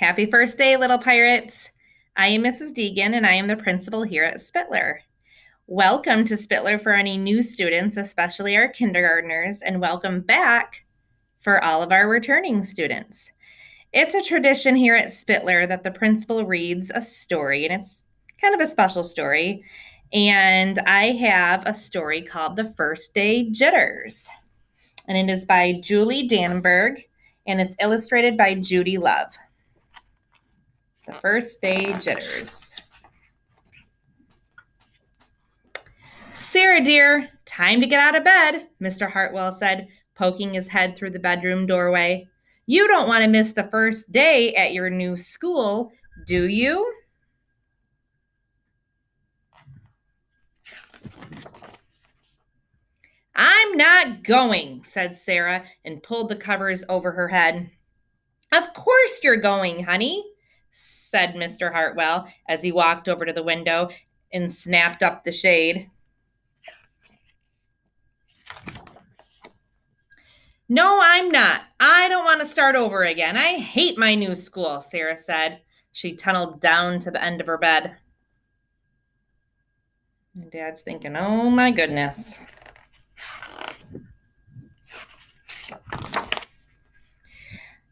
Happy first day, little pirates. I am Mrs. Deegan, and I am the principal here at Spittler. Welcome to Spittler for any new students, especially our kindergartners, and welcome back for all of our returning students. It's a tradition here at Spittler that the principal reads a story, and it's kind of a special story. And I have a story called The First Day Jitters, and it is by Julie Danberg, and it's illustrated by Judy Love. The First Day Jitters. Sarah, dear, time to get out of bed, Mr. Hartwell said, poking his head through the bedroom doorway. You don't want to miss the first day at your new school, do you? I'm not going, said Sarah, and pulled the covers over her head. Of course you're going, honey, said Mr. Hartwell as he walked over to the window and snapped up the shade. No, I'm not. I don't want to start over again. I hate my new school, Sarah said. She tunneled down to the end of her bed. And Dad's thinking, oh my goodness.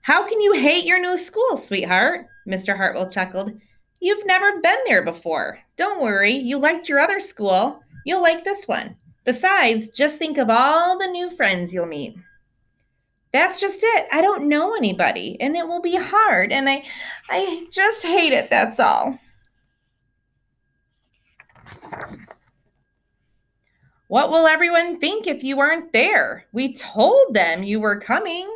How can you hate your new school, sweetheart? Mr. Hartwell chuckled. You've never been there before. Don't worry, you liked your other school. You'll like this one. Besides, just think of all the new friends you'll meet. That's just it. I don't know anybody, and it will be hard, and I just hate it, that's all. What will everyone think if you aren't there? We told them you were coming.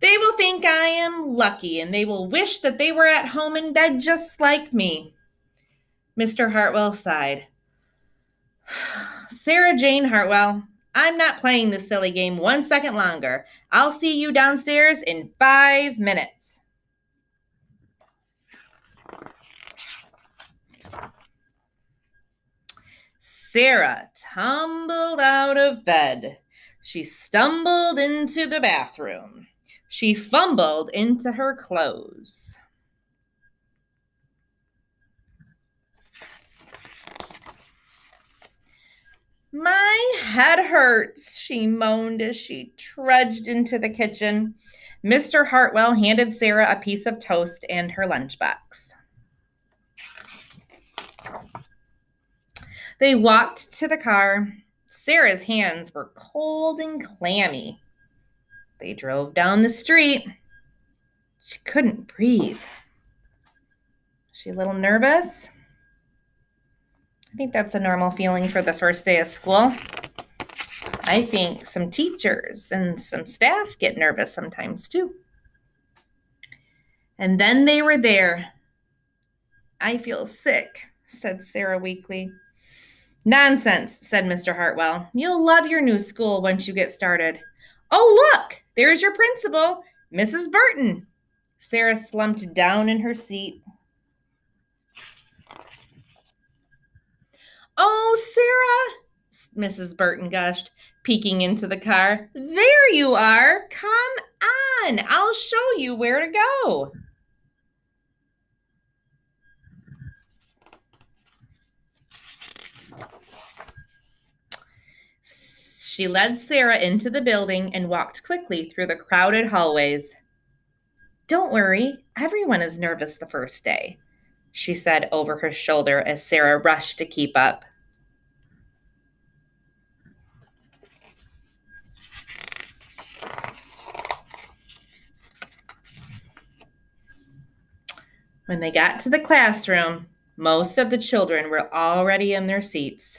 They will think I am lucky, and they will wish that they were at home in bed just like me. Mr. Hartwell sighed. Sarah Jane Hartwell, I'm not playing this silly game 1 second longer. I'll see you downstairs in 5 minutes. Sarah tumbled out of bed. She stumbled into the bathroom. She fumbled into her clothes. My head hurts, she moaned as she trudged into the kitchen. Mr. Hartwell handed Sarah a piece of toast and her lunchbox. They walked to the car. Sarah's hands were cold and clammy. They drove down the street. She couldn't breathe. Was she a little nervous? I think that's a normal feeling for the first day of school. I think some teachers and some staff get nervous sometimes too. And then they were there. I feel sick, said Sarah weakly. Nonsense, said Mr. Hartwell. You'll love your new school once you get started. Oh, look, there's your principal, Mrs. Burton. Sarah slumped down in her seat. Oh, Sarah, Mrs. Burton gushed, peeking into the car. There you are. Come on. I'll show you where to go. She led Sarah into the building and walked quickly through the crowded hallways. Don't worry, everyone is nervous the first day, she said over her shoulder as Sarah rushed to keep up. When they got to the classroom, most of the children were already in their seats.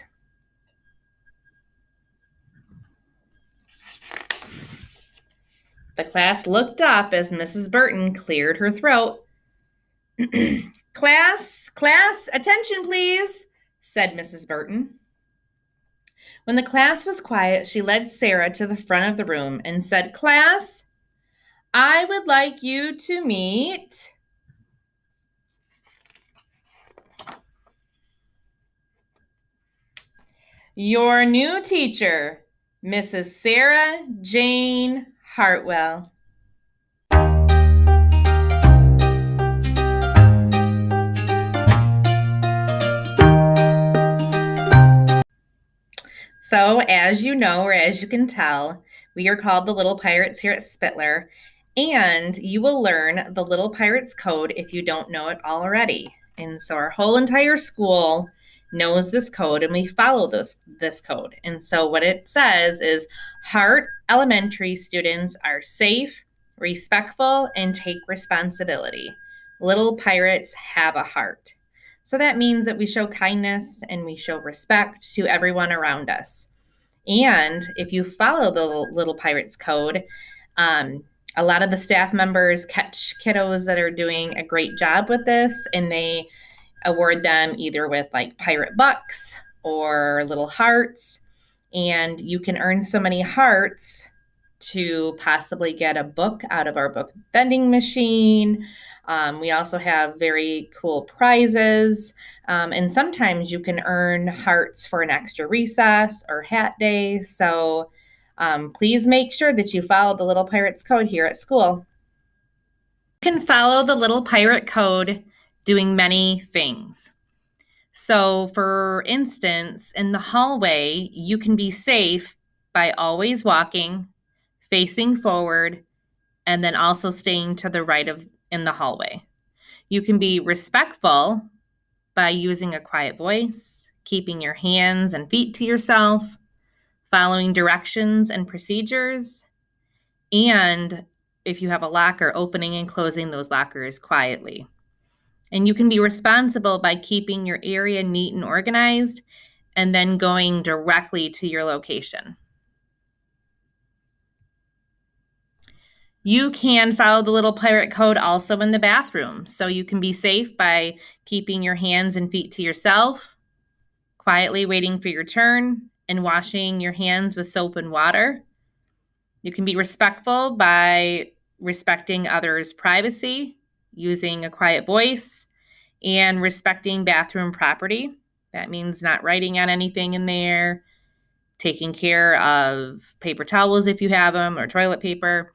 The class looked up as Mrs. Burton cleared her throat. Class, attention please, said Mrs. Burton. When the class was quiet, she led Sarah to the front of the room and said, Class, I would like you to meet your new teacher, Mrs. Sarah Jane Hartwell. So, as you know, or as you can tell, we are called the Little Pirates here at Spittler, and you will learn the Little Pirates Code if you don't know it already. And so, our whole entire school knows this code, and we follow this code. And so, what it says is Hart Elementary students are safe, respectful, and take responsibility. Little Pirates have a heart. So that means that we show kindness and we show respect to everyone around us. And if you follow the Little Pirates Code, a lot of the staff members catch kiddos that are doing a great job with this, and they award them either with like pirate bucks or little hearts. And you can earn so many hearts to possibly get a book out of our book vending machine. We also have very cool prizes. And sometimes you can earn hearts for an extra recess or hat day. So please make sure that you follow the Little Pirates Code here at school. You can follow the Little Pirate Code doing many things. So, for instance, in the hallway, you can be safe by always walking, facing forward, and then also staying to the right of in the hallway. You can be respectful by using a quiet voice, keeping your hands and feet to yourself, following directions and procedures, and if you have a locker, opening and closing those lockers quietly. And you can be responsible by keeping your area neat and organized and then going directly to your location. You can follow the Little Pirate Code also in the bathroom. So you can be safe by keeping your hands and feet to yourself, quietly waiting for your turn, and washing your hands with soap and water. You can be respectful by respecting others' privacy, using a quiet voice, and respecting bathroom property. That means not writing on anything in there, taking care of paper towels if you have them, or toilet paper.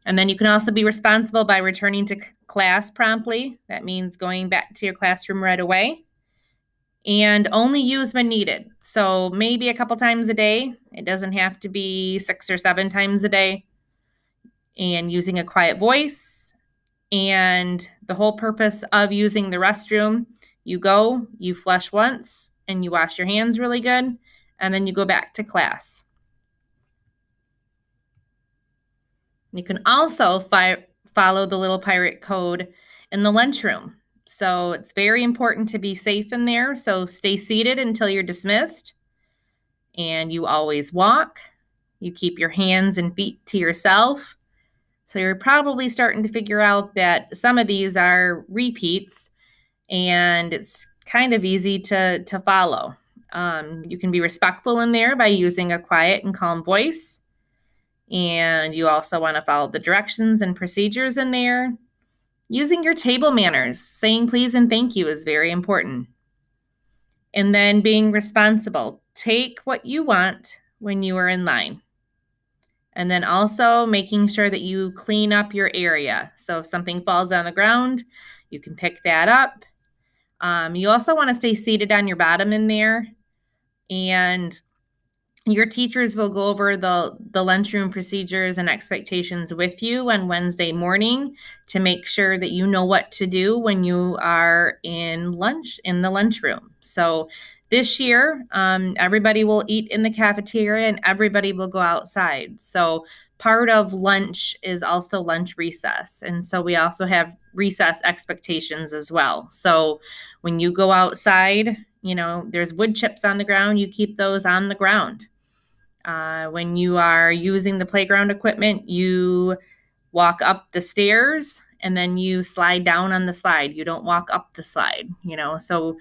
And then you can also be responsible by returning to class promptly. That means going back to your classroom right away. And only use when needed. So maybe a couple times a day. It doesn't have to be 6 or 7 times a day. And using a quiet voice. And the whole purpose of using the restroom, you go, you flush once, and you wash your hands really good, and then you go back to class. You can also follow the Little Pirate Code in the lunchroom. So it's very important to be safe in there. So stay seated until you're dismissed. And you always walk. You keep your hands and feet to yourself. So you're probably starting to figure out that some of these are repeats, and it's kind of easy to follow. You can be respectful in there by using a quiet and calm voice. And you also want to follow the directions and procedures in there. Using your table manners, saying please and thank you is very important. And then being responsible. Take what you want when you are in line. And then also making sure that you clean up your area. So if something falls on the ground, you can pick that up. You also want to stay seated on your bottom in there. And your teachers will go over the lunchroom procedures and expectations with you on Wednesday morning to make sure that you know what to do when you are in the lunchroom. So this year, everybody will eat in the cafeteria and everybody will go outside. So part of lunch is also lunch recess. And so we also have recess expectations as well. So when you go outside, there's wood chips on the ground, you keep those on the ground. When you are using the playground equipment, you walk up the stairs and then you slide down on the slide. You don't walk up the slide, So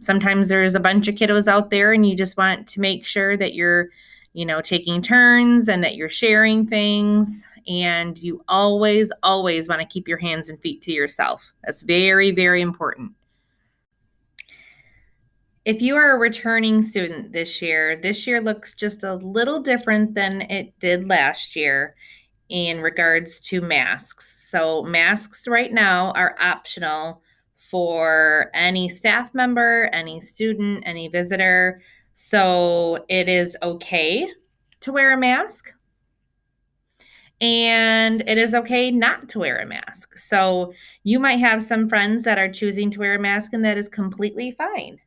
sometimes there's a bunch of kiddos out there and you just want to make sure that you're, taking turns and that you're sharing things. And you always, always want to keep your hands and feet to yourself. That's very, very important. If you are a returning student this year looks just a little different than it did last year in regards to masks. So masks right now are optional for any staff member, any student, any visitor. So it is okay to wear a mask and it is okay not to wear a mask. So you might have some friends that are choosing to wear a mask and that is completely fine.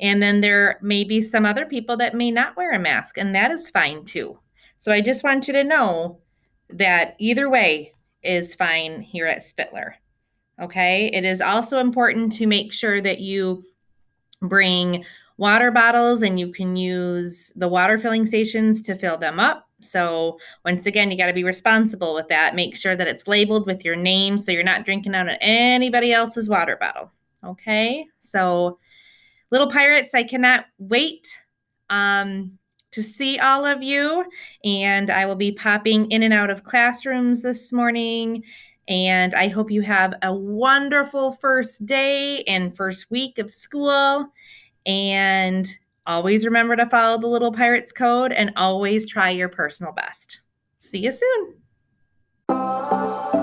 And then there may be some other people that may not wear a mask, and that is fine too. So I just want you to know that either way is fine here at Spittler. Okay. It is also important to make sure that you bring water bottles and you can use the water filling stations to fill them up. So, once again, you got to be responsible with that. Make sure that it's labeled with your name so you're not drinking out of anybody else's water bottle. Okay. So, Little Pirates, I cannot wait to see all of you. And I will be popping in and out of classrooms this morning. And I hope you have a wonderful first day and first week of school. And always remember to follow the Little Pirates Code and always try your personal best. See you soon.